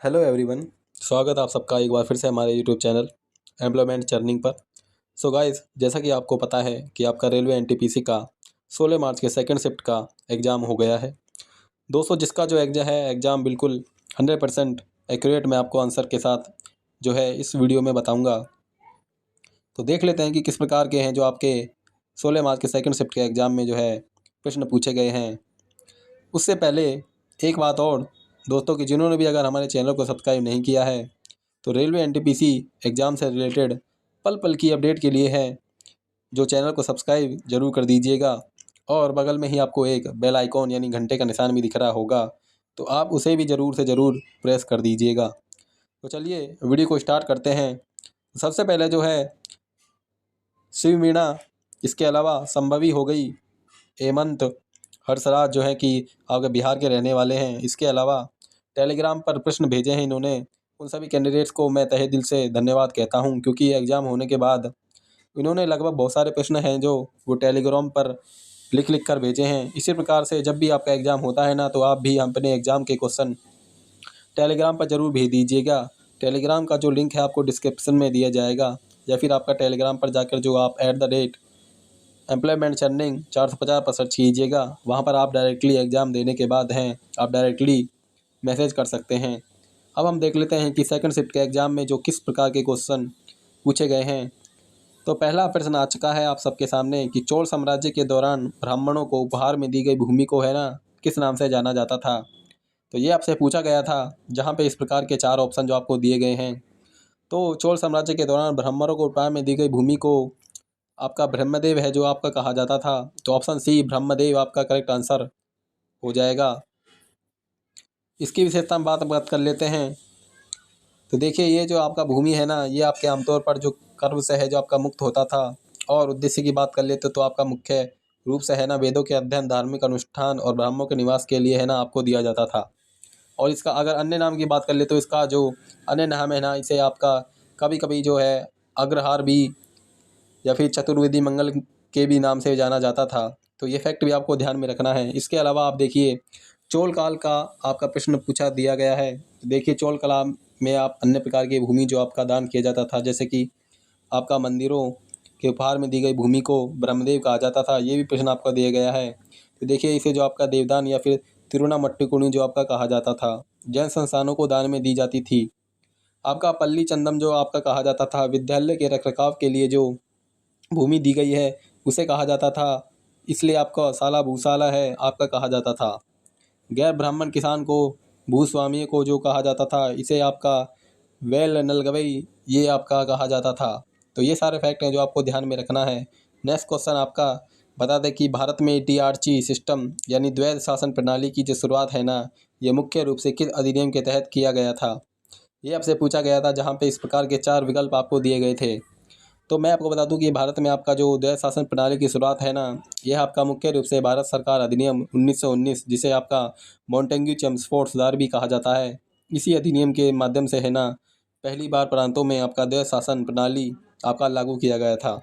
Hello everyone. स्वागत आप सबका एक बार फिर से हमारे यूट्यूब चैनल एम्प्लॉयमेंट चर्निंग पर। सो गाइस, जैसा कि आपको पता है कि आपका रेलवे एनटीपीसी का 16 मार्च के सेकंड शिफ्ट का एग्ज़ाम हो गया है। दोस्तों, जिसका जो एग्ज़ाम बिल्कुल 100% एक्यूरेट मैं आपको आंसर के साथ जो है इस वीडियो में बताऊँगा। तो देख लेते हैं कि किस प्रकार के हैं जो आपके 16 मार्च के सेकंड शिफ्ट के एग्ज़ाम में जो है प्रश्न पूछे गए हैं। उससे पहले एक बात और दोस्तों, कि जिन्होंने भी अगर हमारे चैनल को सब्सक्राइब नहीं किया है तो रेलवे एनटीपीसी एग्ज़ाम से रिलेटेड पल पल की अपडेट के लिए है जो चैनल को सब्सक्राइब जरूर कर दीजिएगा। और बगल में ही आपको एक बेल आइकॉन यानी घंटे का निशान भी दिख रहा होगा, तो आप उसे भी ज़रूर से ज़रूर प्रेस कर दीजिएगा। तो चलिए वीडियो को स्टार्ट करते हैं। सबसे पहले जो है शिव मीणा, इसके अलावा संभवी हो गई, हेमंत, हर्षराज जो है कि आपके बिहार के रहने वाले हैं। इसके अलावा टेलीग्राम पर प्रश्न भेजे हैं इन्होंने। उन सभी कैंडिडेट्स को मैं तहे दिल से धन्यवाद कहता हूं, क्योंकि एग्ज़ाम होने के बाद इन्होंने लगभग बहुत सारे प्रश्न हैं जो वो टेलीग्राम पर लिख लिख कर भेजे हैं। इसी प्रकार से जब भी आपका एग्ज़ाम होता है ना, तो आप भी अपने एग्ज़ाम के क्वेश्चन टेलीग्राम पर ज़रूर भेज दीजिएगा। टेलीग्राम का जो लिंक है आपको डिस्क्रिप्शन में दिया जाएगा, या फिर आपका टेलीग्राम पर जाकर जो आप एम्प्लॉयमेंट चर्निंग 450 पर सर्च कीजिएगा। वहाँ पर आप डायरेक्टली एग्ज़ाम देने के बाद हैं आप डायरेक्टली मैसेज कर सकते हैं। अब हम देख लेते हैं कि सेकंड शिफ्ट के एग्ज़ाम में जो किस प्रकार के क्वेश्चन पूछे गए हैं। तो पहला प्रश्न आ चुका है आप सबके सामने कि चोल साम्राज्य के दौरान ब्राह्मणों को उपहार में दी गई भूमि को है ना किस नाम से जाना जाता था। तो ये आपसे पूछा गया था, जहाँ पे इस प्रकार के 4 ऑप्शन जो आपको दिए गए हैं। तो चोल साम्राज्य के दौरान ब्राह्मणों को उपहार में दी गई भूमि को आपका ब्रह्मदेव है जो आपका कहा जाता था। तो ऑप्शन सी ब्रह्मदेव आपका करेक्ट आंसर हो जाएगा। इसकी विशेषता हम बात कर लेते हैं। तो देखिए, ये जो आपका भूमि है ना, ये आपके आमतौर पर जो कर्म से है जो आपका मुक्त होता था। और उद्देश्य की बात कर लेते तो आपका मुख्य रूप से है ना वेदों के अध्ययन, धार्मिक अनुष्ठान और ब्राह्मणों के निवास के लिए है ना आपको दिया जाता था। और इसका अगर अन्य नाम की बात कर ले तो इसका जो अन्य नाम है ना, इसे आपका कभी कभी जो है अग्रहार भी या फिर चतुर्वेदी मंगल के भी नाम से जाना जाता था। तो ये फैक्ट भी आपको ध्यान में रखना है। इसके अलावा आप देखिए, चोल काल का आपका प्रश्न पूछा दिया गया है। तो देखिए, चोल काल में आप अन्य प्रकार की भूमि जो आपका दान किया जाता था, जैसे कि आपका मंदिरों के उपहार में दी गई भूमि को ब्रह्मदेव कहा जाता था। ये भी प्रश्न आपका दिया गया है। तो देखिए, इसे जो आपका देवदान या फिर तिरुनामट्टिकुणी जो आपका कहा जाता था, जैन संस्थानों को दान में दी जाती थी। आपका पल्ली चंदम जो आपका कहा जाता था, विद्यालय के रखरखाव के लिए जो भूमि दी गई है उसे कहा जाता था, इसलिए आपका साला भूसाला है आपका कहा जाता था। गैर ब्राह्मण किसान को, भूस्वामी को जो कहा जाता था, इसे आपका वेल नलगवई ये आपका कहा जाता था। तो ये सारे फैक्ट हैं जो आपको ध्यान में रखना है। नेक्स्ट क्वेश्चन आपका बता दें कि भारत में टीआरची सिस्टम यानी द्वैध शासन प्रणाली की जो शुरुआत है ना, ये मुख्य रूप से किस अधिनियम के तहत किया गया था। ये आपसे पूछा गया था, जहाँ पे इस प्रकार के 4 विकल्प आपको दिए गए थे। तो मैं आपको बता दूं कि भारत में आपका जो द्वैध शासन प्रणाली की शुरुआत है ना, यह आपका मुख्य रूप से भारत सरकार अधिनियम 1919, जिसे आपका मॉन्टेग्यू चेम्सफोर्ड सुधार भी कहा जाता है, इसी अधिनियम के माध्यम से है ना पहली बार प्रांतों में आपका द्वैध शासन प्रणाली आपका लागू किया गया था।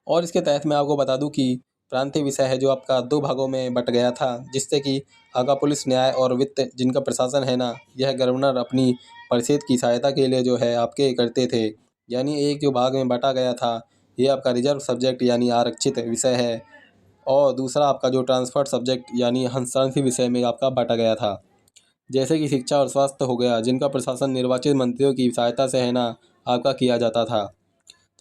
और इसके तहत मैं आपको बता दूं कि प्रांतीय विषय है जो आपका 2 भागों में बट गया था, जिससे कि आपका पुलिस, न्याय और वित्त जिनका प्रशासन है ना, यह गवर्नर अपनी परिषद की सहायता के लिए जो है आपके करते थे। यानी एक जो भाग में बांटा गया था, ये आपका रिजर्व सब्जेक्ट यानी आरक्षित विषय है, और दूसरा आपका जो ट्रांसफर्ड सब्जेक्ट यानी हस्तांतरित विषय में आपका बांटा गया था। जैसे कि शिक्षा और स्वास्थ्य हो गया, जिनका प्रशासन निर्वाचित मंत्रियों की सहायता से है ना आपका किया जाता था।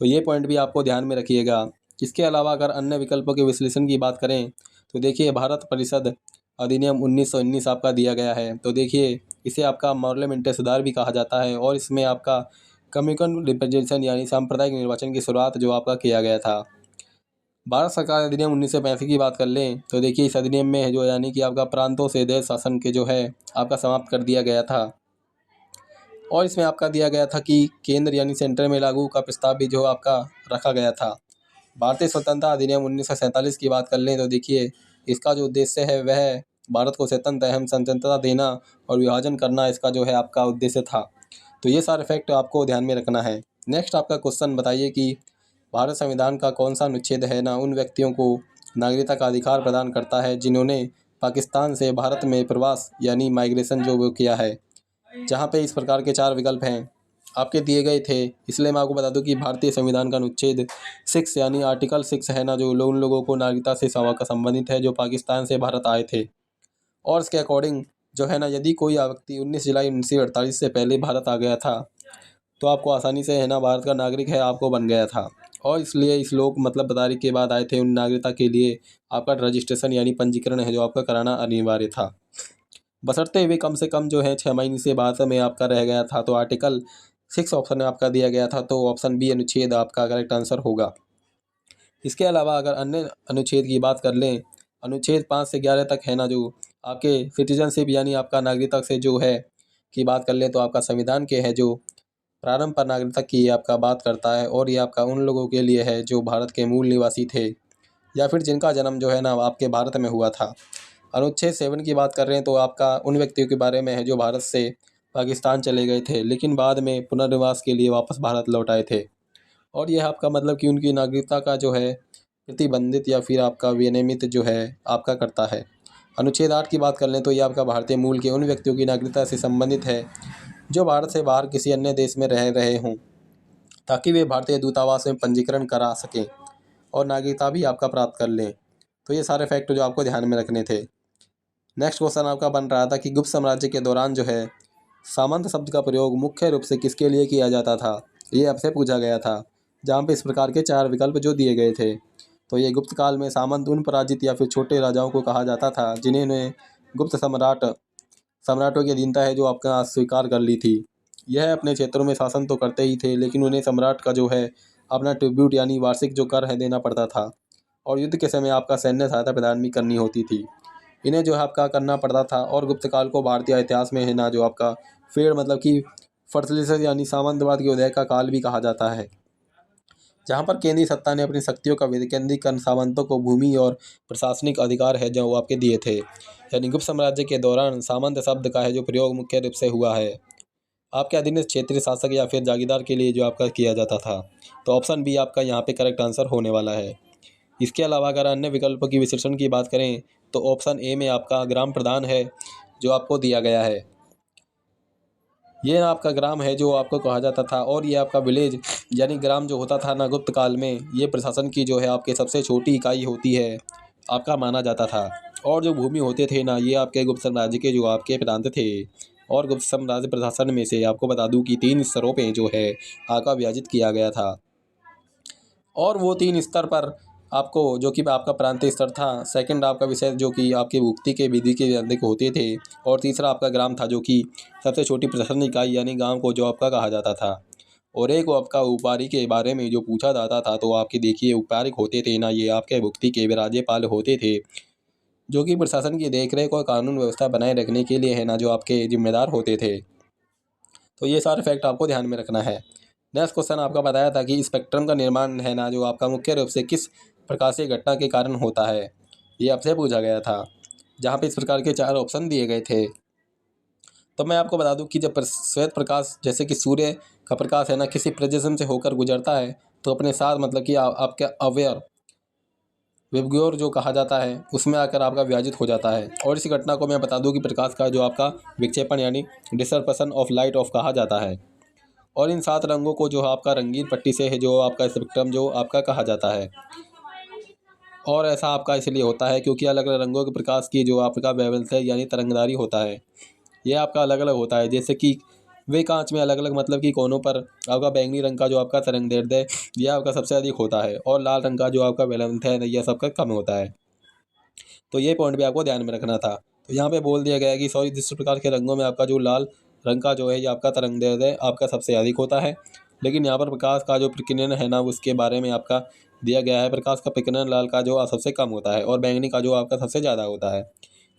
तो ये पॉइंट भी आपको ध्यान में रखिएगा। इसके अलावा अगर अन्य विकल्पों के विश्लेषण की बात करें तो देखिए, भारत परिषद अधिनियम 1919 आपका दिया गया है। तो देखिए, इसे आपका पार्लियामेंट्री सुधार भी कहा जाता है, और इसमें आपका कम्युनिकल रिप्रेजेंटेशन यानी सांप्रदायिक निर्वाचन की शुरुआत जो आपका किया गया था। भारत सरकार अधिनियम 1985 की बात कर लें तो देखिए, इस अधिनियम में है जो यानी कि आपका प्रांतों से देश शासन के जो है आपका समाप्त कर दिया गया था। और इसमें आपका दिया गया था कि केंद्र यानी सेंटर में लागू का प्रस्ताव भी जो आपका रखा गया था। भारतीय स्वतंत्रता अधिनियम 1947 की बात कर लें तो देखिए, इसका जो उद्देश्य है वह भारत को स्वतंत्र एवं स्वतंत्रता देना और विभाजन करना, इसका जो है आपका उद्देश्य था। तो ये सारे फैक्ट आपको ध्यान में रखना है। नेक्स्ट आपका क्वेश्चन बताइए कि भारत संविधान का कौन सा अनुच्छेद है ना उन व्यक्तियों को नागरिकता का अधिकार प्रदान करता है जिन्होंने पाकिस्तान से भारत में प्रवास यानी माइग्रेशन जो वो किया है। जहाँ पे इस प्रकार के 4 विकल्प हैं आपके दिए गए थे। इसलिए मैं आपको बता दूं कि भारतीय संविधान का अनुच्छेद 6 यानी आर्टिकल 6 है ना, जो उन लोगों को नागरिकता से संबंधित है जो पाकिस्तान से भारत आए थे। और इसके अकॉर्डिंग जो है ना, यदि कोई व्यक्ति 19 जुलाई 1948 से पहले भारत आ गया था तो आपको आसानी से है ना भारत का नागरिक है आपको बन गया था। और इसलिए इस लोग मतलब तारीख के बाद आए थे, उन नागरिकता के लिए आपका रजिस्ट्रेशन यानी पंजीकरण है जो आपका कराना अनिवार्य था। बशर्ते वे कम से कम जो है 6 महीने से बाद में आपका रह गया था। तो आर्टिकल 6 ऑप्शन में आपका दिया गया था, तो ऑप्शन बी अनुच्छेद आपका करेक्ट आंसर होगा। इसके अलावा अगर अन्य अनुच्छेद की बात कर लें, अनुच्छेद 5 से 11 तक है ना, जो आपके सिटीजनशिप यानी आपका नागरिकता से जो है की बात कर लें, तो आपका संविधान के है जो प्रारंभ पर नागरिकता की आपका बात करता है। और ये आपका उन लोगों के लिए है जो भारत के मूल निवासी थे या फिर जिनका जन्म जो है ना आपके भारत में हुआ था। अनुच्छेद 7 की बात कर रहे हैं तो आपका उन व्यक्तियों के बारे में है जो भारत से पाकिस्तान चले गए थे लेकिन बाद में पुनर्वास के लिए वापस भारत लौट आए थे। और यह आपका मतलब कि उनकी नागरिकता का जो है प्रतिबंधित या फिर आपका विनियमित जो है आपका करता है। अनुच्छेद 8 की बात कर लें तो यह आपका भारतीय मूल के उन व्यक्तियों की नागरिकता से संबंधित है जो भारत से बाहर किसी अन्य देश में रह रहे हों, ताकि वे भारतीय दूतावास में पंजीकरण करा सकें और नागरिकता भी आपका प्राप्त कर लें। तो ये सारे फैक्ट जो आपको ध्यान में रखने थे। नेक्स्ट क्वेश्चन आपका बन रहा था कि गुप्त साम्राज्य के दौरान जो है सामंत शब्द का प्रयोग मुख्य रूप से किसके लिए किया जाता था, ये आपसे पूछा गया था। जहाँ पे इस प्रकार के 4 विकल्प जो दिए गए थे। तो ये गुप्त काल में सामंत उन पराजित या फिर छोटे राजाओं को कहा जाता था जिन्होंने गुप्त सम्राटों की अधीनता है जो आपका स्वीकार कर ली थी। यह अपने क्षेत्रों में शासन तो करते ही थे लेकिन उन्हें सम्राट का जो है अपना ट्रिब्यूट यानी वार्षिक जो कर है देना पड़ता था। और युद्ध के समय आपका सैन्य सहायता प्रदान भी करनी होती थी। इन्हें जो है आपका करना पड़ता था। और गुप्त काल को भारतीय इतिहास में है ना जो आपका फेड मतलब कि फर्टिलाइजर यानी सामंतवाद के उदय का काल भी कहा जाता है, जहाँ पर केंद्रीय सत्ता ने अपनी शक्तियों का विकेंद्रीकरण सामंतों को भूमि और प्रशासनिक अधिकार है जो आपके दिए थे। यानी गुप्त साम्राज्य के दौरान सामंत शब्द का है जो प्रयोग मुख्य रूप से हुआ है आपके अधीनस्थ क्षेत्रीय शासक या फिर जागीरदार के लिए जो आपका किया जाता था। तो ऑप्शन बी आपका यहाँ पे करेक्ट आंसर होने वाला है। इसके अलावा अगर अन्य विकल्पों की विश्लेषण की बात करें तो ऑप्शन ए में आपका ग्राम प्रधान है जो आपको दिया गया है। ये आपका ग्राम है जो आपको कहा जाता था। और ये आपका विलेज यानी ग्राम जो होता था ना गुप्त काल में, ये प्रशासन की जो है आपके सबसे छोटी इकाई होती है आपका माना जाता था। और जो भूमि होते थे ना, ये आपके गुप्त साम्राज्य के जो आपके प्रांत थे। और गुप्त साम्राज्य प्रशासन में से आपको बता दूं कि 3 स्तरों पे जो है आपका विभाजित किया गया था। और वो 3 स्तर पर आपको जो कि आपका प्रांतीय स्तर था, सेकंड आपका विषय जो कि आपकी भुक्ति के विधि के अधिक होते थे, और तीसरा आपका ग्राम था जो कि सबसे छोटी प्रशासनिक इकाई यानी गांव को जो आपका कहा जाता था। और एक आपका उपारी के बारे में जो पूछा जाता था तो आपके देखिए उपारिक होते थे ना, ये आपके भुक्ति के राज्यपाल होते थे जो कि प्रशासन की देखरेख और कानून व्यवस्था बनाए रखने के लिए है ना जो आपके जिम्मेदार होते थे। तो ये सारे फैक्ट आपको ध्यान में रखना है। नेक्स्ट क्वेश्चन आपका बताया था कि स्पेक्ट्रम का निर्माण है ना जो आपका मुख्य रूप से किस प्रकाशीय घटना के कारण होता है, ये आपसे पूछा गया था। जहाँ पे इस प्रकार के 4 ऑप्शन दिए गए थे। तो मैं आपको बता दूं कि जब श्वेत प्रकाश जैसे कि सूर्य का प्रकाश है ना किसी प्रिज्म से होकर गुजरता है तो अपने साथ मतलब कि आपके अवेयर विबग्योर जो कहा जाता है उसमें आकर आपका विभाजित हो जाता है। और इस घटना को मैं बता दूं कि प्रकाश का जो आपका विक्षेपण यानी डिसरप्शन ऑफ लाइट ऑफ कहा जाता है। और इन 7 रंगों को जो आपका रंगीन पट्टी से है जो आपका स्पेक्ट्रम जो आपका कहा जाता है। और ऐसा आपका इसलिए होता है क्योंकि अलग अलग रंगों के प्रकाश की जो आपका वेवलेंथ है यानी तरंगदारी होता है, यह आपका अलग अलग होता है। जैसे कि वे कांच में अलग अलग मतलब कि कोनों पर आपका बैंगनी रंग का जो आपका तरंगदैर्ध्य है यह आपका सबसे अधिक होता है और लाल रंग का जो आपका वेवलेंथ है यह सबका कम होता है। तो ये पॉइंट भी आपको ध्यान में रखना था। तो यहाँ पे बोल दिया गया है कि सॉरी जिस प्रकार के रंगों में आपका जो लाल रंग का जो है ये आपका तरंगदैर्ध्य आपका सबसे अधिक होता है। लेकिन यहाँ पर प्रकाश का जो प्रकीर्णन है ना उसके बारे में आपका दिया गया है, प्रकाश का प्रकीर्णन लाल का जो सबसे कम होता है और बैंगनी का जो आपका सबसे ज़्यादा होता है।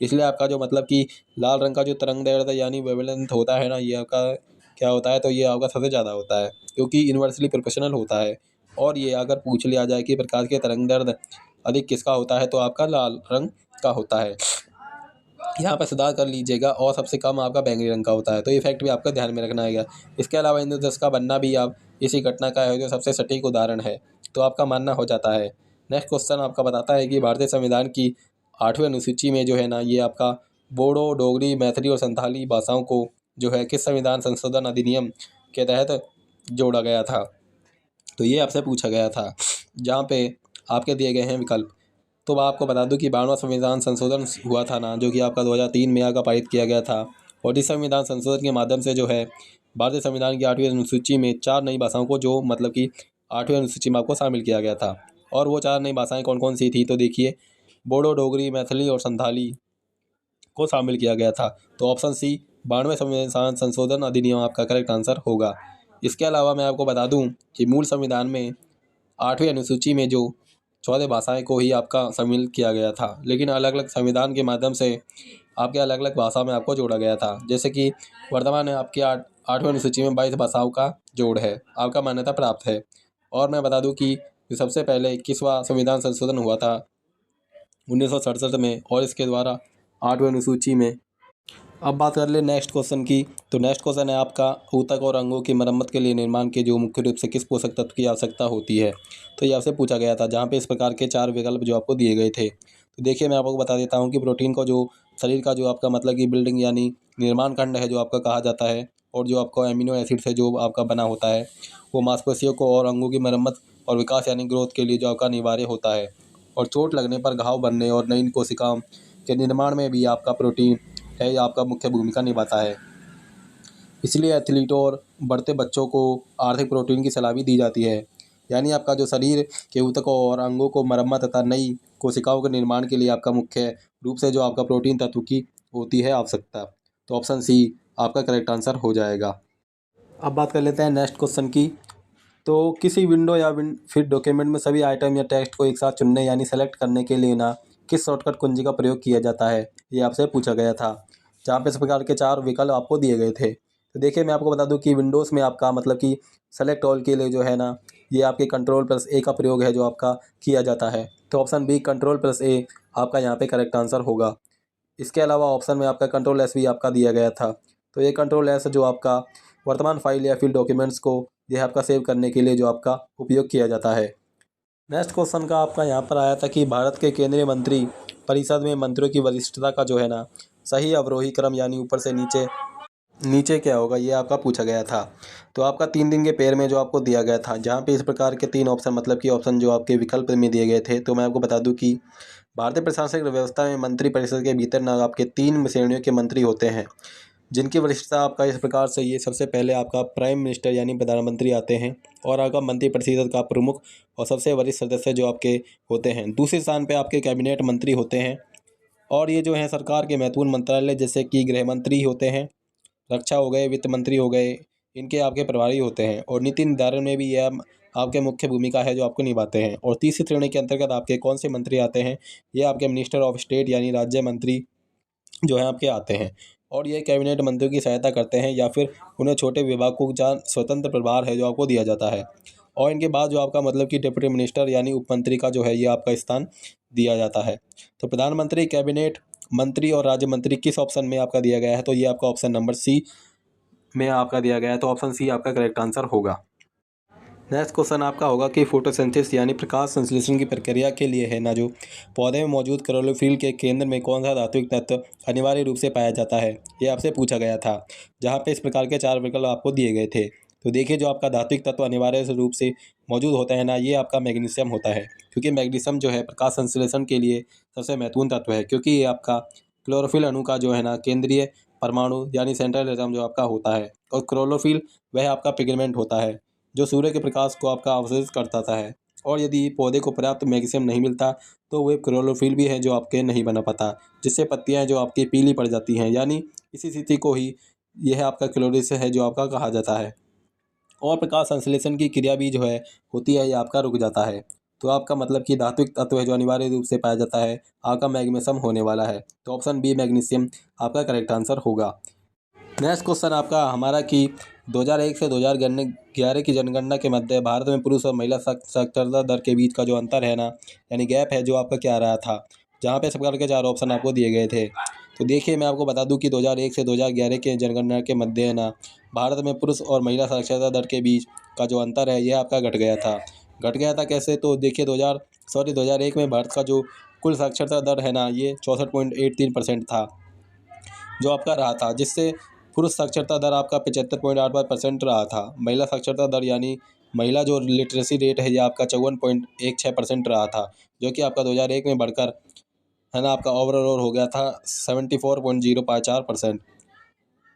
इसलिए आपका जो मतलब कि लाल रंग का जो तरंगदैर्ध्य यानी वेवलेंथ होता है ना ये आपका क्या होता है, तो ये आपका सबसे ज़्यादा होता है क्योंकि इन्वर्सली प्रोपोर्शनल होता है। और ये अगर पूछ लिया जाए कि प्रकाश के तरंगदैर्ध्य अधिक किसका होता है तो आपका लाल रंग का होता है। यहाँ पर सुधार कर लीजिएगा और सबसे कम आपका बैंगनी रंग का होता है। तो ये फैक्ट भी आपका ध्यान में रखना है। इसके अलावा इंद्रधनुष का बनना भी आप इसी घटना का है जो सबसे सटीक उदाहरण है, तो आपका मानना हो जाता है। नेक्स्ट क्वेश्चन आपका बताता है कि भारतीय संविधान की 8वीं अनुसूची में जो है ना ये आपका बोडो, डोगरी, मैथिली और संथाली भाषाओं को जो है किस संविधान संशोधन अधिनियम के तहत जोड़ा गया था? तो ये आपसे पूछा गया था, जहाँ पे आपके दिए गए हैं विकल्प। तो मैं आपको बता दूं कि 52वां संविधान संशोधन हुआ था ना, जो कि आपका 2003 में आकर पारित किया गया था। और इस संविधान संशोधन के माध्यम से जो है भारतीय संविधान की 8वीं अनुसूची में 4 नई भाषाओं को जो मतलब कि 8वीं अनुसूची में आपको शामिल किया गया था। और वो 4 नई भाषाएं कौन कौन सी थी? तो देखिए, बोडो, डोगरी, मैथिली और संथाली को शामिल किया गया था। तो ऑप्शन सी 92वें संविधान संशोधन अधिनियम आपका करेक्ट आंसर होगा। इसके अलावा मैं आपको बता दूं कि मूल संविधान में 8वीं अनुसूची में जो 14 भाषाएं को ही आपका शामिल किया गया था, लेकिन अलग अलग संविधान के माध्यम से आपके अलग अलग भाषा में आपको जोड़ा गया था। जैसे कि वर्तमान में आपकी 8वीं अनुसूची में 22 भाषाओं का जोड़ है, आपका मान्यता प्राप्त है। और मैं बता दूं कि सबसे पहले 21वां संविधान संशोधन हुआ था 1967 में, और इसके द्वारा 8वीं अनुसूची में। अब बात कर ले नेक्स्ट क्वेश्चन की। तो नेक्स्ट क्वेश्चन है आपका, ऊतक और अंगों की मरम्मत के लिए निर्माण के जो मुख्य रूप से किस पोषक तत्व की आवश्यकता होती है? तो ये आपसे पूछा गया था, जहाँ पे इस प्रकार के 4 विकल्प जो आपको दिए गए थे। तो देखिए, मैं आपको बता देता हूँ कि प्रोटीन को जो शरीर का जो आपका मतलब कि बिल्डिंग यानी निर्माण खंड है जो आपका कहा जाता है, और जो आपको एमिनो एसिड से जो आपका बना होता है, वो मांसपेशियों को और अंगों की मरम्मत और विकास यानी ग्रोथ के लिए जो आपका अनिवार्य होता है। और चोट लगने पर घाव बनने और नई कोशिकाओं के निर्माण में भी आपका प्रोटीन है, आपका मुख्य भूमिका निभाता है। इसलिए एथलीटों और बढ़ते बच्चों को आर्थिक प्रोटीन की सलाह भी दी जाती है। यानी आपका जो शरीर के ऊतकों और अंगों को मरम्मत तथा नई कोशिकाओं के निर्माण के लिए आपका मुख्य रूप से जो आपका प्रोटीन तत्व की होती है आवश्यकता। तो ऑप्शन सी आपका करेक्ट आंसर हो जाएगा। अब बात कर लेते हैं नेक्स्ट क्वेश्चन की। तो किसी विंडो या फिर डॉक्यूमेंट में सभी आइटम या टेक्स्ट को एक साथ चुनने यानी सेलेक्ट करने के लिए ना किस शॉर्टकट कुंजी का प्रयोग किया जाता है? ये आपसे पूछा गया था, जहाँ पे इस प्रकार के 4 विकल्प आपको दिए गए थे। तो देखिए, मैं आपको बता दूं कि विंडोज़ में आपका मतलब कि सेलेक्ट ऑल के लिए जो है ना, ये आपके कंट्रोल+A का प्रयोग है जो आपका किया जाता है। तो ऑप्शन बी कंट्रोल+A आपका यहाँ पे करेक्ट आंसर होगा। इसके अलावा ऑप्शन में आपका कंट्रोल+S भी आपका दिया गया था। तो ये कंट्रोल+S जो आपका वर्तमान फाइल या फिर डॉक्यूमेंट्स को यह आपका सेव करने के लिए जो आपका उपयोग किया जाता है। नेक्स्ट क्वेश्चन का आपका यहाँ पर आया था कि भारत के केंद्रीय मंत्री परिषद में मंत्रियों की वरिष्ठता का जो है ना सही अवरोही क्रम यानी ऊपर से नीचे नीचे क्या होगा, ये आपका पूछा गया था। तो आपका 3 दिन के पेयर में जो आपको दिया गया था, जहाँ पे इस प्रकार के 3 ऑप्शन मतलब कि ऑप्शन जो आपके विकल्प में दिए गए थे। तो मैं आपको बता दूं कि भारतीय प्रशासनिक व्यवस्था में मंत्री परिषद के भीतर ना आपके 3 श्रेणियों के मंत्री होते हैं, जिनकी वरिष्ठता आपका इस प्रकार से ये सबसे पहले आपका प्राइम मिनिस्टर यानी प्रधानमंत्री आते हैं, और आपका मंत्रिपरिषद का प्रमुख और सबसे वरिष्ठ सदस्य जो आपके होते हैं। दूसरे स्थान पे आपके कैबिनेट मंत्री होते हैं, और ये जो है सरकार के महत्वपूर्ण मंत्रालय जैसे कि गृह मंत्री होते हैं, रक्षा हो गए, वित्त मंत्री हो गए, इनके आपके प्रभारी होते हैं। और नीति निर्धारण में भी यह आपके मुख्य भूमिका है जो आपको निभाते हैं। और तीसरी श्रेणी के अंतर्गत आपके कौन से मंत्री आते हैं? ये आपके मिनिस्टर ऑफ स्टेट यानी राज्य मंत्री जो है आपके आते हैं, और ये कैबिनेट मंत्रियों की सहायता करते हैं या फिर उन्हें छोटे विभाग को जहाँ स्वतंत्र प्रभार है जो आपको दिया जाता है। और इनके बाद जो आपका मतलब कि डिप्टी मिनिस्टर यानी उप मंत्री का जो है ये आपका स्थान दिया जाता है। तो प्रधानमंत्री, कैबिनेट मंत्री और राज्य मंत्री किस ऑप्शन में आपका दिया गया है? तो ये आपका ऑप्शन नंबर सी में आपका दिया गया है। तो ऑप्शन सी आपका करेक्ट आंसर होगा। नेक्स्ट क्वेश्चन आपका होगा कि फोटोसिंथेसिस यानी प्रकाश संश्लेषण की प्रक्रिया के लिए है ना जो पौधे में मौजूद क्लोरोफिल के केंद्र में कौन सा धात्विक तत्व अनिवार्य रूप से पाया जाता है? ये आपसे पूछा गया था, जहाँ पे इस प्रकार के 4 विकल्प आपको दिए गए थे। तो देखिए, जो आपका धात्विक तत्व अनिवार्य रूप से मौजूद होता है ना, ये आपका मैग्नीशियम होता है, क्योंकि मैग्नीशियम जो है प्रकाश संश्लेषण के लिए सबसे महत्वपूर्ण तत्व है, क्योंकि ये आपका क्लोरोफिल अणु का जो है ना केंद्रीय परमाणु यानी सेंट्रल एटम जो आपका होता है। और क्लोरोफिल वह आपका पिगमेंट होता है जो सूर्य के प्रकाश को आपका अवशोषित करता है। और यदि पौधे को पर्याप्त मैग्नीशियम नहीं मिलता तो वे क्लोरोफिल भी है जो आपके नहीं बना पाता, जिससे पत्तियां जो आपकी पीली पड़ जाती हैं। यानी इसी स्थिति को ही यह आपका क्लोरोसिस है जो आपका कहा जाता है। और प्रकाश संश्लेषण की क्रिया भी जो है होती है, यह आपका रुक जाता है। तो आपका मतलब कि धात्विक तत्व है जो अनिवार्य रूप से पाया जाता है, आपका मैग्नीशियम होने वाला है। तो ऑप्शन बी मैग्नीशियम आपका करेक्ट आंसर होगा। नेक्स्ट क्वेश्चन आपका हमारा कि 2001 से 2011 की जनगणना के मध्य भारत में पुरुष और महिला साक्षरता दर के बीच का जो अंतर है ना यानी गैप है जो आपका क्या रहा था, जहाँ पे सब प्रकार के 4 ऑप्शन आपको दिए गए थे। तो देखिए, मैं आपको बता दूं कि 2001 से 2011 के जनगणना के मध्य है ना भारत में पुरुष और महिला साक्षरता दर के बीच का जो अंतर है यह आपका घट गया था। घट गया था कैसे? तो देखिए 2001 में भारत का जो कुल साक्षरता दर है ना ये 64.83% था जो आपका रहा था, जिससे पुरुष साक्षरता दर आपका 75.85% रहा था। महिला साक्षरता दर यानी महिला जो लिटरेसी रेट है ये आपका 54.16% रहा था, जो कि आपका 2001 में बढ़कर है ना आपका ओवरऑल हो गया था 74.054%।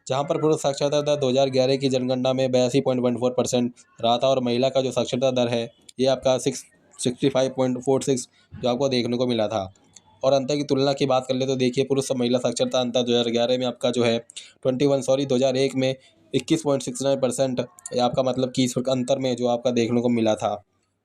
जहाँ पर पुरुष साक्षरता दर 2011 की जनगणना में 82.14% रहा था और महिला का जो साक्षरता दर है ये आपका 65.46 जो आपको देखने को मिला था। और अंतर की तुलना की बात कर ले तो देखिए पुरुष और महिला साक्षरता अंतर 2011 में आपका जो है 2001 में 21.69% आपका मतलब कि इस अंतर में जो आपका देखने को मिला था।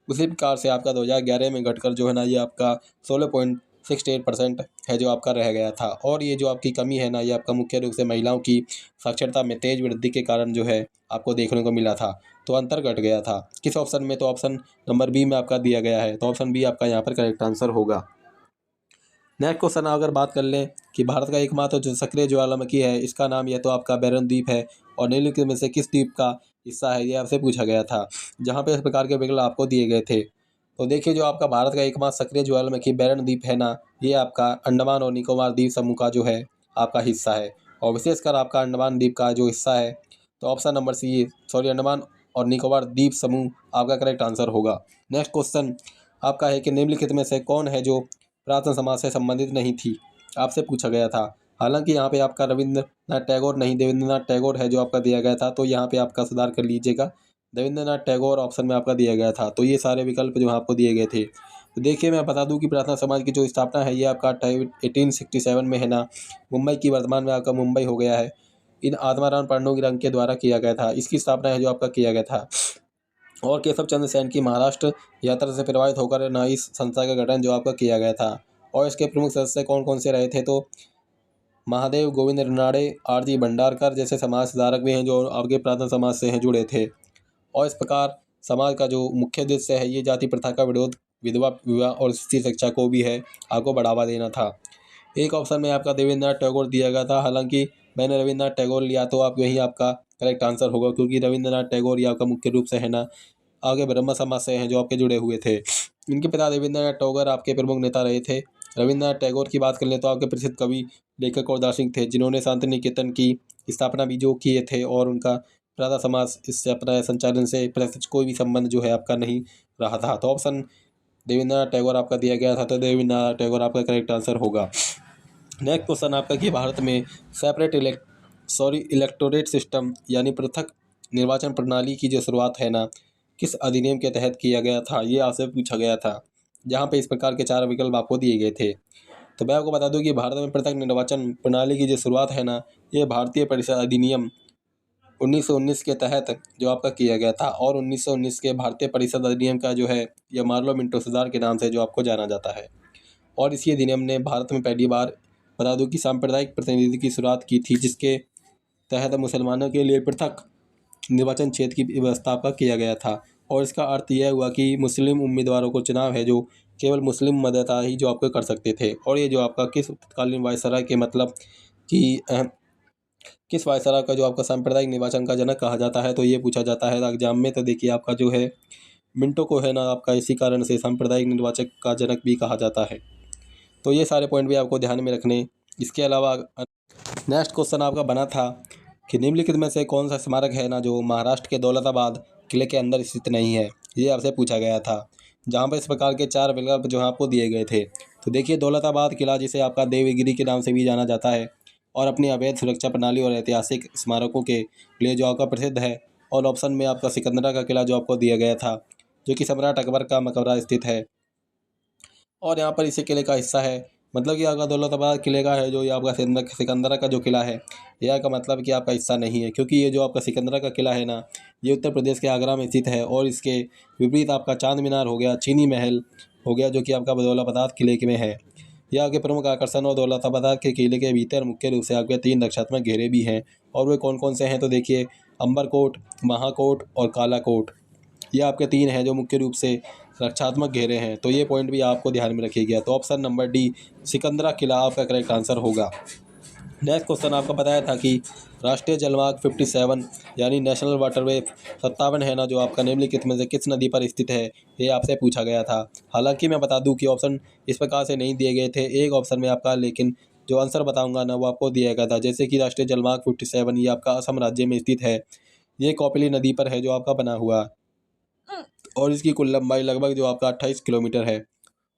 उसी प्रकार से आपका 2011 में घटकर जो है ना ये आपका 16.68% है जो आपका रह गया था। और ये जो आपकी कमी है ना ये आपका मुख्य रूप से महिलाओं की साक्षरता में तेज वृद्धि के कारण जो है आपको देखने को मिला था, तो अंतर घट गया था। किस ऑप्शन में? तो ऑप्शन नंबर बी में आपका दिया गया है, तो ऑप्शन बी आपका यहाँ पर करेक्ट आंसर होगा। नेक्स्ट क्वेश्चन अगर बात कर लें कि भारत का एकमात्र जो सक्रिय ज्वालामुखी है इसका नाम यह तो आपका बैरन द्वीप है और निम्नलिखित में से किस द्वीप का हिस्सा है, ये आपसे पूछा गया था, जहाँ पे इस प्रकार के विकल्प आपको दिए गए थे। तो देखिए जो आपका भारत का एकमात्र सक्रिय ज्वालामुखी बैरन द्वीप है ना, ये आपका अंडमान और निकोबार द्वीप समूह का जो है आपका हिस्सा है और विशेषकर आपका अंडमान द्वीप का जो हिस्सा है, तो ऑप्शन नंबर सी अंडमान और निकोबार द्वीप समूह आपका करेक्ट आंसर होगा। नेक्स्ट क्वेश्चन आपका है कि निम्नलिखित में से कौन है जो प्रार्थना समाज से संबंधित नहीं थी, आपसे पूछा गया था। हालांकि यहाँ पे आपका रविंद्रनाथ टैगोर नहीं देवेंद्रनाथ टैगोर है जो आपका दिया गया था, तो यहाँ पे आपका सुधार कर लीजिएगा, देवेंद्रनाथ टैगोर ऑप्शन में आपका दिया गया था। तो ये सारे विकल्प जो आपको दिए गए थे। तो देखिए मैं बता दूं कि प्रार्थना समाज की जो स्थापना है ये आपका 1867 में है ना मुंबई की, वर्तमान में आपका मुंबई हो गया है, इन आत्माराम पांडुरंग के द्वारा किया गया था। इसकी स्थापना है जो आपका किया गया था। और केशव चंद्र सेन की महाराष्ट्र यात्रा से प्रभावित होकर ना इस संस्था का गठन जो आपका किया गया था। और इसके प्रमुख सदस्य कौन कौन से रहे थे, तो महादेव गोविंद रनाड़े, आर.जी. भंडारकर जैसे समाज सुधारक भी हैं जो आपके प्रार्थना समाज से हैं जुड़े थे। और इस प्रकार समाज का जो मुख्य उद्देश्य है ये जाति प्रथा का विरोध, विधवा विवाह और स्त्री शिक्षा को भी है आपको बढ़ावा देना था। एक ऑप्शन में आपका देवेंद्रनाथ टैगोर दिया गया था, हालांकि मैंने रविंद्रनाथ टैगोर लिया तो आप यही आपका करेक्ट आंसर होगा, क्योंकि रविंद्रनाथ टैगोर ये आपका मुख्य रूप से है ना आगे ब्रह्म समाज से हैं जो आपके जुड़े हुए थे। इनके पिता देवेंद्रनाथ टैगोर आपके प्रमुख नेता रहे थे। रविंद्रनाथ टैगोर की बात कर लें तो आपके प्रसिद्ध कवि, लेखक और दार्शनिक थे जिन्होंने शांति निकेतन की स्थापना भी जो किए थे और उनका प्रातः समाज इससे अपना संचालन से प्रत्यक्ष कोई भी संबंध जो है आपका नहीं रहा था। तो ऑप्शन देवेंद्रनाथ टैगोर आपका दिया गया था, तो देवेंद्रनाथ टैगोर आपका करेक्ट आंसर होगा। नेक्स्ट क्वेश्चन आपका कि भारत में सेपरेट इलेक्टोरेट सिस्टम यानी पृथक निर्वाचन प्रणाली की जो शुरुआत है ना किस अधिनियम के तहत किया गया था, ये आपसे पूछा गया था, जहाँ पे इस प्रकार के 4 विकल्प आपको दिए गए थे। तो मैं आपको बता दूं कि भारत में पृथक निर्वाचन प्रणाली की जो शुरुआत है ना ये भारतीय परिषद अधिनियम 1919 के तहत जो आपका किया गया था। और 1919 के भारतीय परिषद अधिनियम का जो है यह मार्लो मिंटो सुधार के नाम से जो आपको जाना जाता है। और इसी अधिनियम ने भारत में पहली बार बता दूं कि सांप्रदायिक प्रतिनिधि की शुरुआत की थी, जिसके तहत मुसलमानों के लिए पृथक निर्वाचन क्षेत्र की व्यवस्था का किया गया था। और इसका अर्थ यह हुआ कि मुस्लिम उम्मीदवारों को चुनाव है जो केवल मुस्लिम मतदाता ही जो आपको कर सकते थे। और ये जो आपका किस तत्कालीन वायसराय के मतलब कि किस वायसराय का जो आपका सांप्रदायिक निर्वाचन का जनक कहा जाता है, तो ये पूछा जाता है एग्जाम में। तो देखिए आपका जो है मिंटो को है ना आपका इसी कारण से सांप्रदायिक निर्वाचक का जनक भी कहा जाता है। तो ये सारे पॉइंट भी आपको ध्यान में रखने। इसके अलावा नेक्स्ट क्वेश्चन आपका बना था कि निम्नलिखित में से कौन सा स्मारक है ना जो महाराष्ट्र के दौलताबाद किले के अंदर स्थित नहीं है, ये आपसे पूछा गया था, जहाँ पर इस प्रकार के 4 विकल्प जो आपको दिए गए थे। तो देखिए दौलताबाद किला जिसे आपका देवगिरी के नाम से भी जाना जाता है और अपनी अवैध सुरक्षा प्रणाली और ऐतिहासिक स्मारकों के लिए जो आपका प्रसिद्ध है। और ऑप्शन में आपका सिकंदरा का किला जो आपको दिया गया था, जो कि सम्राट अकबर का मकबरा स्थित है और यहाँ पर इसी किले का हिस्सा है। मतलब कि आपका दौलताबाद किले का है जो ये आपका सिकंदरा का जो किला है यह का मतलब कि आपका हिस्सा नहीं है, क्योंकि ये जो आपका सिकंदरा का किला है ना ये उत्तर प्रदेश के आगरा में स्थित है। और इसके विपरीत आपका चांद मीनार हो गया, चीनी महल हो गया, जो कि आपका दौलताबाद किले में है। यह आपके प्रमुख आकर्षण और दौलताबाद के किले के भीतर मुख्य रूप से आपके 3 रक्षात्मक घेरे भी हैं। और वे कौन कौन से हैं, तो देखिए अंबरकोट, महाकोट और कालाकोट, ये आपके 3 हैं जो मुख्य रूप से रक्षात्मक घेरे हैं। तो ये पॉइंट भी आपको ध्यान में रखिएगा। तो ऑप्शन नंबर डी सिकंदरा किला आपका करेक्ट आंसर होगा। नेक्स्ट क्वेश्चन आपका बताया था कि राष्ट्रीय जलमार्ग 57 यानी नेशनल वाटरवे 57 है ना जो आपका निम्नलिखित में से किस नदी पर स्थित है, ये आपसे पूछा गया था। हालांकि मैं बता दूं कि ऑप्शन इस प्रकार से नहीं दिए गए थे। एक ऑप्शन में आपका लेकिन जो आंसर बताऊंगा ना वो आपको दिया गया था। जैसे कि राष्ट्रीय जलमार्ग 57 ये आपका असम राज्य में स्थित है। ये कौपिली नदी पर है जो आपका बना हुआ, और इसकी कुल लंबाई लगभग जो आपका 28 किलोमीटर है।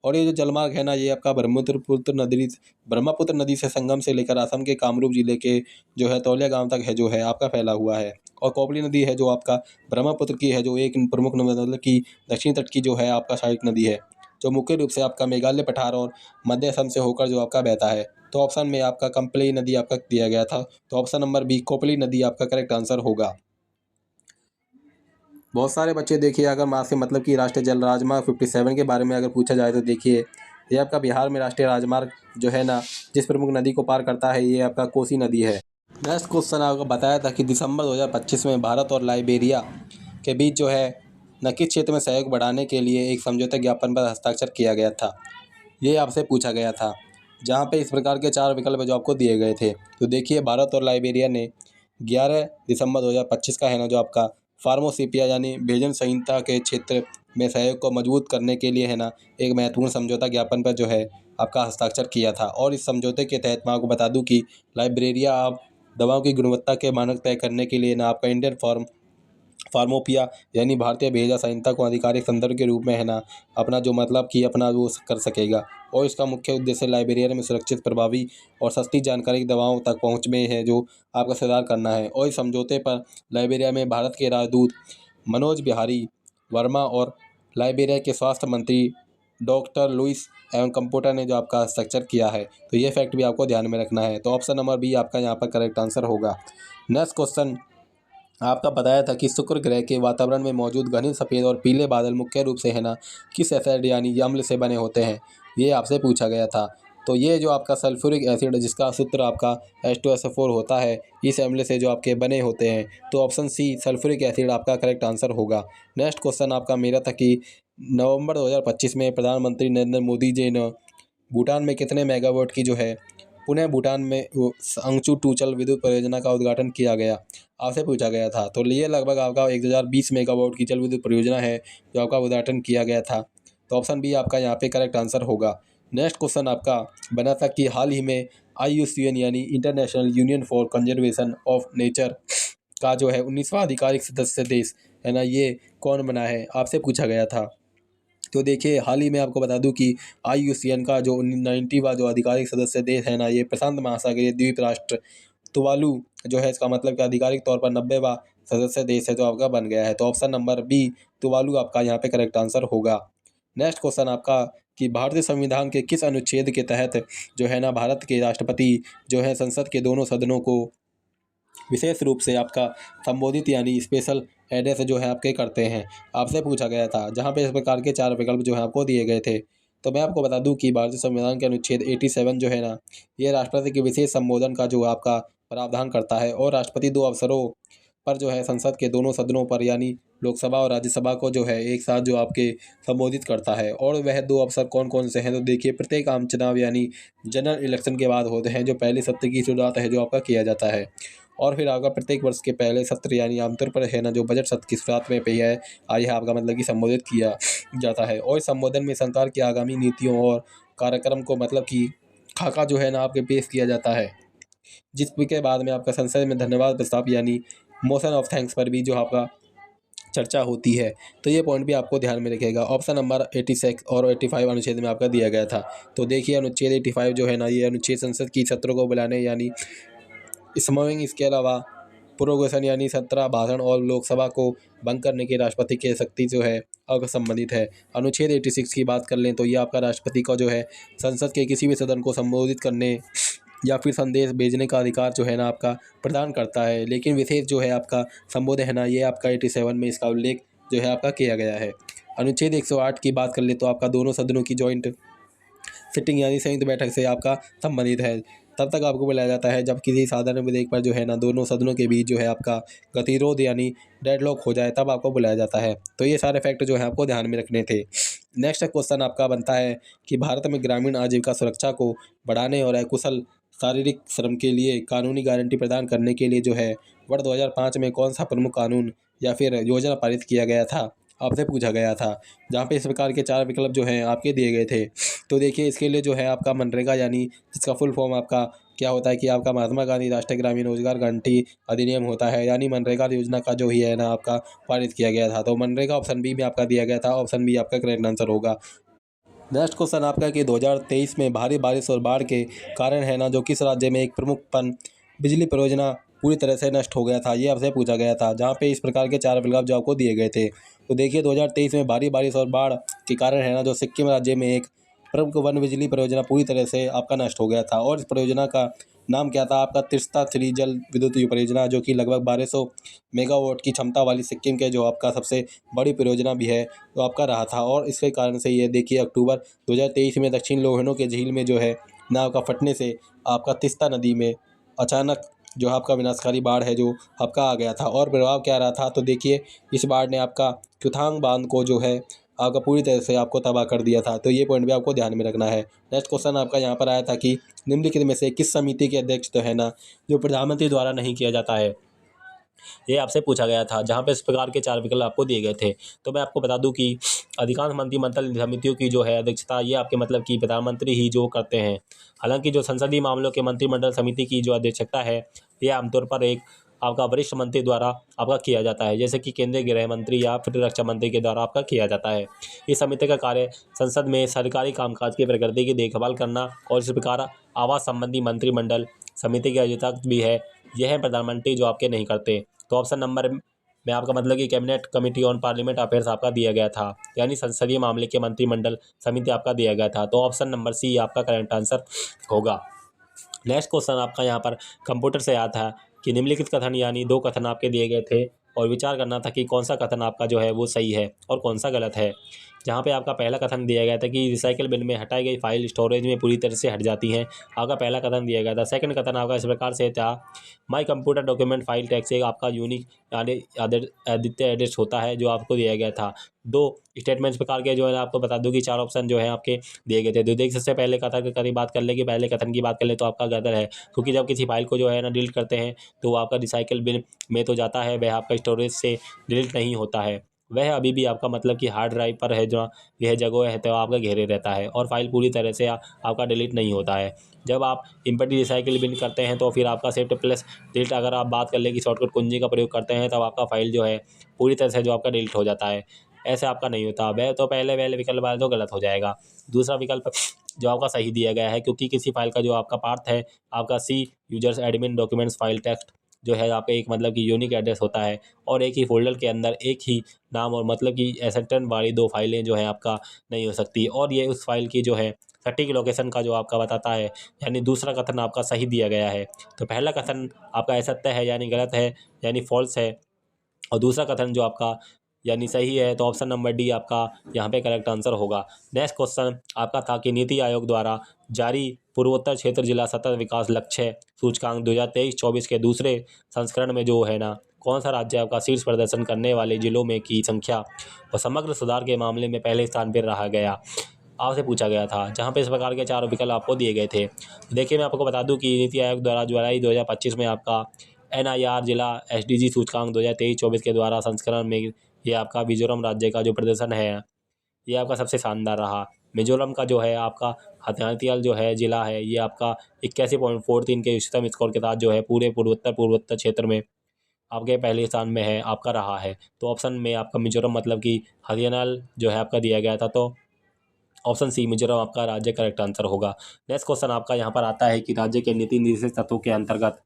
और ये जो जलमार्ग है ना ये आपका ब्रह्मपुत्र नदी से संगम से लेकर असम के कामरूप जिले के जो है तौलिया गांव तक है जो है आपका फैला हुआ है। और कोपली नदी है जो आपका ब्रह्मपुत्र की है, जो एक प्रमुख मतलब की दक्षिणी तट की जो है आपका सहायक नदी है, जो मुख्य रूप से आपका मेघालय पठार और मध्य असम से होकर जो आपका बहता है। तो ऑप्शन में आपका कंपली नदी आपका दिया गया था, तो ऑप्शन नंबर बी कोपली नदी आपका करेक्ट आंसर होगा। बहुत सारे बच्चे देखिए अगर माँ से मतलब कि राष्ट्रीय जल राजमार्ग 57 के बारे में अगर पूछा जाए तो देखिए ये आपका बिहार में राष्ट्रीय राजमार्ग जो है ना जिस प्रमुख नदी को पार करता है ये आपका कोसी नदी है। नेक्स्ट क्वेश्चन आपको बताया था कि दिसंबर 2025 में भारत और लाइबेरिया के बीच जो है नक्की क्षेत्र में सहयोग बढ़ाने के लिए एक समझौता ज्ञापन पर हस्ताक्षर किया गया था। ये आपसे पूछा गया था, जहाँ पे इस प्रकार के 4 विकल्प जो आपको दिए गए थे। तो देखिए भारत और लाइबेरिया ने 11 दिसंबर 2025 का है ना जो आपका फार्मोसिपिया यानी भेजन संहिता के क्षेत्र में सहयोग को मजबूत करने के लिए है ना एक महत्वपूर्ण समझौता ज्ञापन पर जो है आपका हस्ताक्षर किया था। और इस समझौते के तहत मैं आपको बता दूं कि लाइब्रेरिया आप दवाओं की गुणवत्ता के मानक तय करने के लिए ना आपका इंडियन फार्मोपिया यानी भारतीय भेजा संहिता को आधिकारिक संदर्भ के रूप में है ना अपना जो मतलब कि अपना वो कर सकेगा। और इसका मुख्य उद्देश्य लाइब्रेरिया में सुरक्षित, प्रभावी और सस्ती जानकारी दवाओं तक पहुंच में है जो आपका सुधार करना है। और इस समझौते पर लाइब्रेरिया में भारत के राजदूत मनोज बिहारी वर्मा और लाइब्रेरिया के स्वास्थ्य मंत्री डॉक्टर लुइस एवं कंपोटा ने जो आपका हस्ताक्षर किया है। तो ये फैक्ट भी आपको ध्यान में रखना है। तो ऑप्शन नंबर बी आपका यहाँ पर करेक्ट आंसर होगा। नेक्स्ट क्वेश्चन आपका बताया था कि शुक्र ग्रह के वातावरण में मौजूद घने सफ़ेद और पीले बादल मुख्य रूप से है ना किस एसिड यानी अम्ल से बने होते हैं, ये आपसे पूछा गया था। तो ये जो आपका सल्फ्यूरिक एसिड जिसका सूत्र आपका H2SO4 होता है, इस अम्ल से जो आपके बने होते हैं। तो ऑप्शन सी सल्फ्यूरिक एसिड आपका करेक्ट आंसर होगा। नेक्स्ट क्वेश्चन आपका मेरा था कि नवंबर 2025 में प्रधानमंत्री नरेंद्र मोदी जी ने भूटान में कितने मेगावाट की जो है पुणे भूटान में वो अंगचू टूचल विद्युत परियोजना का उद्घाटन किया गया, आपसे पूछा गया था। तो ये लगभग आपका 1020 मेगावाट की जल विद्युत परियोजना है जो आपका उद्घाटन किया गया था। तो ऑप्शन बी आपका यहाँ पे करेक्ट आंसर होगा। नेक्स्ट क्वेश्चन आपका बना था कि हाल ही में IUCN यानी international union for conservation of nature का जो है 19वां आधिकारिक सदस्य देश है ना ये कौन बना है, आपसे पूछा गया था। तो देखिए हाल ही में आपको बता दूं कि IUCN का जो 90वां जो आधिकारिक सदस्य देश है ना ये प्रशांत महासागरीय द्वीप राष्ट्र तुवालू जो है, इसका मतलब कि आधिकारिक तौर पर 90वां सदस्य देश है जो आपका बन गया है। तो ऑप्शन नंबर बी तुवालू आपका यहाँ पे करेक्ट आंसर होगा। नेक्स्ट क्वेश्चन आपका कि भारतीय संविधान के किस अनुच्छेद के तहत जो है ना भारत के राष्ट्रपति जो है संसद के दोनों सदनों को विशेष रूप से आपका संबोधित यानी स्पेशल एड्रेस जो है आपके करते हैं, आपसे पूछा गया था। जहाँ पे इस प्रकार के 4 विकल्प जो है आपको दिए गए थे। तो मैं आपको बता दूं कि भारतीय संविधान के अनुच्छेद 87 जो है ना ये राष्ट्रपति के विशेष संबोधन का जो आपका प्रावधान करता है। और राष्ट्रपति 2 अवसरों पर जो है संसद के दोनों सदनों पर यानी लोकसभा और राज्यसभा को जो है एक साथ जो आपके संबोधित करता है। और वह 2 अवसर कौन कौन से हैं, तो देखिए प्रत्येक आम चुनाव यानी जनरल इलेक्शन के बाद होते हैं, जो पहले सत्र की शुरुआत है जो आपका किया जाता है। और फिर आपका प्रत्येक वर्ष के पहले सत्र यानी आमतौर पर है ना जो बजट सत्र की शुरुआत में पे है आज आपका मतलब कि संबोधित किया जाता है। और इस संबोधन में सरकार की आगामी नीतियों और कार्यक्रम को मतलब कि खाका जो है ना आपके पेश किया जाता है, जिसके बाद में आपका संसद में धन्यवाद प्रस्ताव यानी मोशन ऑफ थैंक्स पर भी जो आपका चर्चा होती है। तो ये पॉइंट भी आपको ध्यान में रखिएगा। ऑप्शन नंबर 86 और 85 अनुच्छेद में आपका दिया गया था। तो देखिए अनुच्छेद 85 जो है ना ये अनुच्छेद संसद की सत्रों को बुलाने यानी स्मोइंग, इसके अलावा प्रोगेशन यानी 17 भाषण और लोकसभा को भंग करने की राष्ट्रपति की शक्ति जो है और संबंधित है। अनुच्छेद 86 की बात कर लें तो ये आपका राष्ट्रपति का जो है संसद के किसी भी सदन को संबोधित करने या फिर संदेश भेजने का अधिकार जो है ना आपका प्रदान करता है। लेकिन विशेष जो है आपका संबोधन है ना ये आपका 87 में इसका उल्लेख जो है आपका किया गया है। अनुच्छेद 108 की बात कर ले तो आपका दोनों सदनों की जॉइंट सिटिंग यानी संयुक्त बैठक से आपका संबंधित है। तब तक आपको बुलाया जाता है जब किसी साधारण विधेयक पर जो है ना दोनों सदनों के बीच जो है आपका गतिरोध यानी डेडलॉक हो जाए तब आपको बुलाया जाता है। तो ये सारे फैक्ट जो है आपको ध्यान में रखने थे। नेक्स्ट क्वेश्चन आपका बनता है कि भारत में ग्रामीण आजीविका सुरक्षा को बढ़ाने और अकुशल शारीरिक श्रम के लिए कानूनी गारंटी प्रदान करने के लिए जो है वर्ष 2005 में कौन सा प्रमुख कानून या फिर योजना पारित किया गया था, आपसे पूछा गया था, जहाँ पे इस प्रकार के 4 विकल्प जो हैं आपके दिए गए थे। तो देखिए इसके लिए जो है आपका मनरेगा यानी जिसका फुल फॉर्म आपका क्या होता है कि आपका महात्मा गांधी राष्ट्रीय ग्रामीण रोजगार गारंटी अधिनियम होता है, यानी मनरेगा योजना का जो ही है ना आपका पारित किया गया था। तो मनरेगा ऑप्शन बी में आपका दिया गया था, ऑप्शन बी आपका करेक्ट आंसर होगा। नेक्स्ट क्वेश्चन आपका कि 2023 में भारी बारिश और बाढ़ के कारण है ना जो किस राज्य में एक प्रमुख पन बिजली परियोजना पूरी तरह से नष्ट हो गया था, ये आपसे पूछा गया था, जहाँ पे इस प्रकार के 4 विकल्प जो आपको दिए गए थे। तो देखिए 2023 में भारी बारिश और बाढ़ के कारण है ना जो सिक्किम राज्य में एक प्रमुख वन बिजली परियोजना पूरी तरह से आपका नष्ट हो गया था, और इस परियोजना का नाम क्या था आपका तिस्ता 3 जल विद्युत परियोजना, जो कि लगभग 1200 मेगावाट की क्षमता वाली सिक्किम के जो आपका सबसे बड़ी परियोजना भी है तो आपका रहा था। और इसके कारण से ये देखिए अक्टूबर 2023 में दक्षिण लोहनो के झील में जो है नाव का फटने से आपका तिस्ता नदी में अचानक जो आपका विनाशकारी बाढ़ है जो आपका आ गया था। और प्रभाव क्या रहा था, तो देखिए इस बाढ़ ने आपका चुथांग बांध को जो है आपका पूरी तरह से आपको तबाह कर दिया था। तो ये पॉइंट भी आपको ध्यान में रखना है। नेक्स्ट क्वेश्चन आपका यहाँ पर आया था कि निम्नलिखित में से किस समिति के अध्यक्ष तो है ना जो प्रधानमंत्री द्वारा नहीं किया जाता है, ये आपसे पूछा गया था, जहाँ पे इस प्रकार के 4 विकल्प आपको दिए गए थे। तो मैं आपको बता दूं कि अधिकांश मंत्रिमंडल समितियों की जो है अध्यक्षता ये आपके मतलब कि प्रधानमंत्री ही जो करते हैं। हालांकि जो संसदीय मामलों के मंत्रिमंडल समिति की जो अध्यक्षता है ये आमतौर पर एक आपका वरिष्ठ मंत्री द्वारा आपका किया जाता है, जैसे कि केंद्रीय गृह मंत्री या फिर रक्षा मंत्री के द्वारा आपका किया जाता है। इस समिति का कार्य संसद में सरकारी कामकाज की प्रगति की देखभाल करना और इस प्रकार आवास संबंधी मंत्रिमंडल समिति की अध्यक्षता भी है, यह प्रधानमंत्री जो आपके नहीं करते। तो ऑप्शन नंबर में आपका मतलब कि cabinet committee on parliament affairs आपका दिया गया था, यानी संसदीय मामले के मंत्रिमंडल समिति आपका दिया गया था। तो ऑप्शन नंबर सी आपका करेक्ट आंसर होगा। नेक्स्ट क्वेश्चन आपका यहाँ पर कंप्यूटर से आया था कि निम्नलिखित कथन यानी 2 कथन आपके दिए गए थे और विचार करना था कि कौन सा कथन आपका जो है वो सही है और कौन सा गलत है। जहाँ पे आपका पहला कथन दिया गया था कि रिसाइकिल बिन में हटाई गई फाइल स्टोरेज में पूरी तरह से हट जाती हैं, आपका पहला कथन दिया गया था। सेकंड कथन आपका इस प्रकार से था, my computer document file tag से आपका यूनिक यानी आदित्य एड्रेस होता है, जो आपको दिया गया था। 2 स्टेटमेंट्स प्रकार के जो है आपको बता दूं कि 4 ऑप्शन जो है आपके दिए गए थे। तो देखिए सबसे पहले कथन की बात कर ले कि पहले कथन की बात कर ले तो आपका गलत है, क्योंकि जब किसी फाइल को जो है ना डिलीट करते हैं तो वो आपका रिसाइकिल बिन में तो जाता है, वह आपका स्टोरेज से डिलीट नहीं होता है, वह अभी भी आपका मतलब कि हार्ड ड्राइव पर है, जो यह जगह है तो आपका घेरे रहता है और फाइल पूरी तरह से आपका डिलीट नहीं होता है। जब आप इम्पटी रिसाइकिल बिन करते हैं तो फिर आपका शिफ्ट प्लस डिलीट अगर आप बात कर ले कि शॉर्टकट कुंजी का प्रयोग करते हैं तब आपका फाइल जो है पूरी तरह से जो आपका डिलीट हो जाता है, ऐसे आपका नहीं होता। वह तो पहले वाले विकल्प वाला तो गलत हो जाएगा। दूसरा विकल्प जो आपका सही दिया गया है, क्योंकि किसी फाइल का जो आपका पार्ट है आपका C users admin documents file text जो है आपका एक मतलब कि यूनिक एड्रेस होता है और एक ही फोल्डर के अंदर एक ही नाम और मतलब कि एसेंटन वाली 2 फाइलें जो है आपका नहीं हो सकती, और ये उस फाइल की जो है सटीक लोकेशन का जो आपका बताता है, यानी दूसरा कथन आपका सही दिया गया है। तो पहला कथन आपका असत्य है यानी गलत है यानी फॉल्स है, और दूसरा कथन जो आपका यानी सही है, तो ऑप्शन नंबर डी आपका यहाँ पे करेक्ट आंसर होगा। नेक्स्ट क्वेश्चन आपका था कि नीति आयोग द्वारा जारी पूर्वोत्तर क्षेत्र जिला सतत विकास लक्ष्य सूचकांक 2023-24 के दूसरे संस्करण में जो है ना कौन सा राज्य आपका शीर्ष प्रदर्शन करने वाले जिलों में की संख्या व समग्र सुधार के मामले में पहले स्थान पर रहा गया, आपसे पूछा गया था, जहाँ पे इस प्रकार के 4 विकल्प आपको दिए गए थे। देखिए मैं आपको बता दूं कि नीति आयोग द्वारा जुलाई 2025 में आपका NIR जिला SDG सूचकांक 2023-24 के द्वारा संस्करण में ये आपका मिजोरम राज्य का जो प्रदर्शन है ये आपका सबसे शानदार रहा। मिजोरम का जो है आपका हथियातियाल जो है जिला है ये आपका 81.43 के उच्चतम स्कोर के साथ जो है पूरे पूर्वोत्तर क्षेत्र में आपके पहले स्थान में है आपका रहा है। तो ऑप्शन में आपका मिजोरम मतलब कि हरियाणा जो है आपका दिया गया था, तो ऑप्शन सी मिजोरम आपका राज्य करेक्ट आंसर होगा। नेक्स्ट क्वेश्चन आपका यहाँ पर आता है कि राज्य के नीति निर्देश तत्वों के अंतर्गत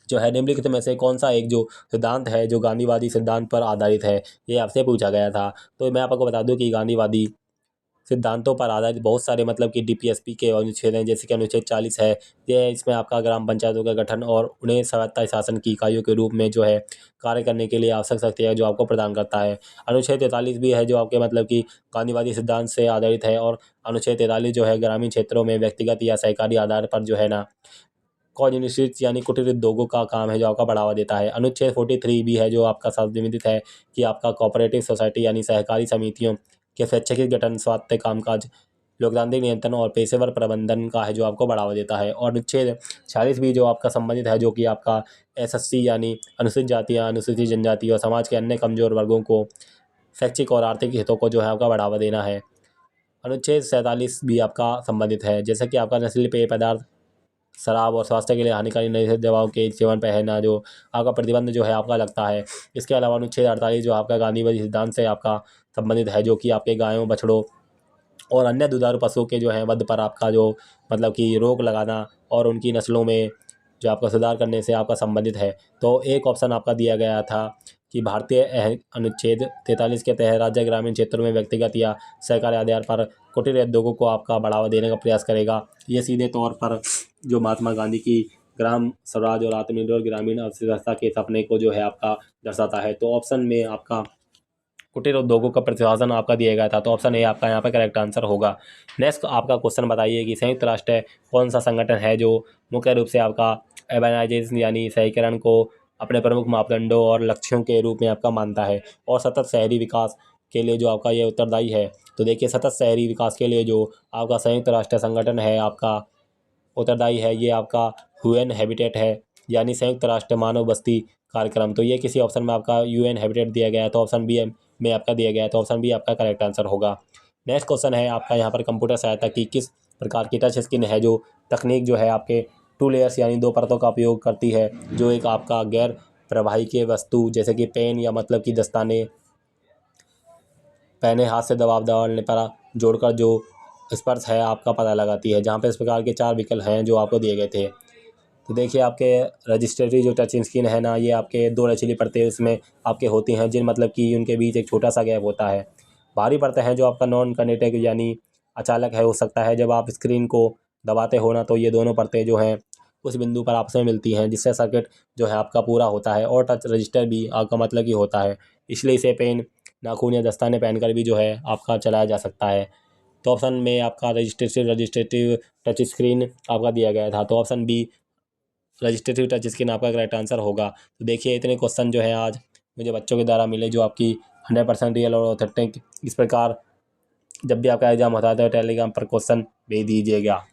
जो है निम्नलिखित में से कौन सा एक जो सिद्धांत है जो गांधीवादी सिद्धांत पर आधारित है, ये आपसे पूछा गया था। तो मैं आपको बता दूं कि गांधीवादी सिद्धांतों पर आधारित बहुत सारे मतलब कि DPSP के अनुच्छेद हैं, जैसे कि अनुच्छेद 40 है, ये इसमें आपका ग्राम पंचायतों का गठन और उन्हें स्वायत्ता शासन की इकाइयों के रूप में जो है कार्य करने के लिए आवश्यक शक्ति है जो आपको प्रदान करता है। अनुच्छेद 43 भी है जो आपके मतलब कि गांधीवादी सिद्धांत से आधारित है, और अनुच्छेद 43 जो है ग्रामीण क्षेत्रों में व्यक्तिगत या सहकारी आधार पर जो है ना कॉन्यूनिस्टिक यानी कुटीर उद्योगों का काम है जो आपका बढ़ावा देता है। अनुच्छेद 43 भी है जो आपका संविधित है कि आपका कोऑपरेटिव सोसाइटी यानी सहकारी समितियों के स्वैच्छिक गठन स्वायत्त कामकाज लोकतांत्रिक नियंत्रण और पेशेवर प्रबंधन का है जो आपको बढ़ावा देता है। और अनुच्छेद 46 भी जो आपका संबंधित है जो कि आपका SSC यानी अनुसूचित जातियाँ अनुसूचित जनजाति और समाज के अन्य कमजोर वर्गों को शैक्षिक और आर्थिक हितों को जो है आपका बढ़ावा देना है। अनुच्छेद 47 भी आपका संबंधित है, जैसे कि आपका नशीले पेय पदार्थ, शराब और स्वास्थ्य के लिए हानिकारी नशीली दवाओं के सेवन पर है ना जो आपका प्रतिबंध जो है आपका लगता है। इसके अलावा अनुच्छेद 48 जो आपका गांधीवादी सिद्धांत से आपका संबंधित है, जो कि आपके गायों, बछड़ों और अन्य दुधारू पशुओं के जो है वध पर आपका जो मतलब कि रोक लगाना और उनकी नस्लों में जो आपका सुधार करने से आपका संबंधित है। तो एक ऑप्शन आपका दिया गया था कि भारतीय अनुच्छेद 43 के तहत राज्य ग्रामीण क्षेत्रों में व्यक्तिगत या सरकारी आधार पर कुटीर उद्योगों को आपका बढ़ावा देने का प्रयास करेगा। ये सीधे तौर पर जो महात्मा गांधी की ग्राम स्वराज और आत्मनिर्भर ग्रामीण अर्थव्यवस्था के सपने को जो है आपका दर्शाता है। तो ऑप्शन में आपका कुटीर उद्योगों का प्रतिशासन आपका दिया गया था, तो ऑप्शन ए आपका यहाँ पर करेक्ट आंसर होगा। नेक्स्ट आपका क्वेश्चन बताइए कि संयुक्त राष्ट्र कौन सा संगठन है जो मुख्य रूप से आपका अर्बनाइजेशन यानी शहरीकरण को अपने प्रमुख मापदंडों और लक्ष्यों के रूप में आपका मानता है और सतत शहरी विकास के लिए जो आपका ये उत्तरदायी है। तो देखिए, सतत शहरी विकास के लिए जो आपका संयुक्त राष्ट्र संगठन है आपका उत्तरदायी है, ये आपका यूएन हैबिटेट है, यानी संयुक्त राष्ट्र मानव बस्ती कार्यक्रम। तो ये किसी ऑप्शन में आपका यूएन हैबिटेट दिया गया है, तो ऑप्शन बी में आपका दिया गया है, तो ऑप्शन बी आपका करेक्ट आंसर होगा। नेक्स्ट क्वेश्चन है आपका यहाँ पर कंप्यूटर सहायता की किस प्रकार की टच स्क्रीन है जो तकनीक जो है आपके 2 लेयर्स यानी 2 परतों का उपयोग करती है, जो एक आपका गैर प्रवाही के वस्तु जैसे कि पेन या मतलब कि दस्ताने पहने हाथ से दबाव डालने पर जोड़कर जो स्पर्श है आपका पता लगाती है, जहाँ पे इस प्रकार के 4 विकल्प हैं जो आपको दिए गए थे। तो देखिए, आपके रजिस्ट्रेटरी जो टच स्क्रीन है ना, ये आपके 2 लचीली परतें इसमें आपके होती हैं, जिन मतलब कि उनके बीच एक छोटा सा गैप होता है। बाहरी परतें हैं जो आपका नॉन कनेक्टिव यानी अचालक है हो सकता है, जब आप स्क्रीन को दबाते हो ना तो ये दोनों परतें जो हैं उस बिंदु पर आपस में मिलती हैं, जिससे सर्किट जो है आपका पूरा होता है और टच रजिस्टर भी आपका मतलब कि होता है। इसलिए इसे पेन, नाखून या दस्ताने पहनकर भी जो है आपका चलाया जा सकता है। तो ऑप्शन में आपका रजिस्ट्रेटिव टच स्क्रीन आपका दिया गया था, तो ऑप्शन बी रजिस्ट्रेटिव टच स्क्रीन आपका करेक्ट आंसर होगा। तो देखिए, इतने क्वेश्चन जो है आज मुझे बच्चों के द्वारा मिले जो आपकी 100% रियल और ऑथेंटिक। इस प्रकार जब भी आपका एग्जाम होता है तो टेलीग्राम पर क्वेश्चन भेज दीजिएगा।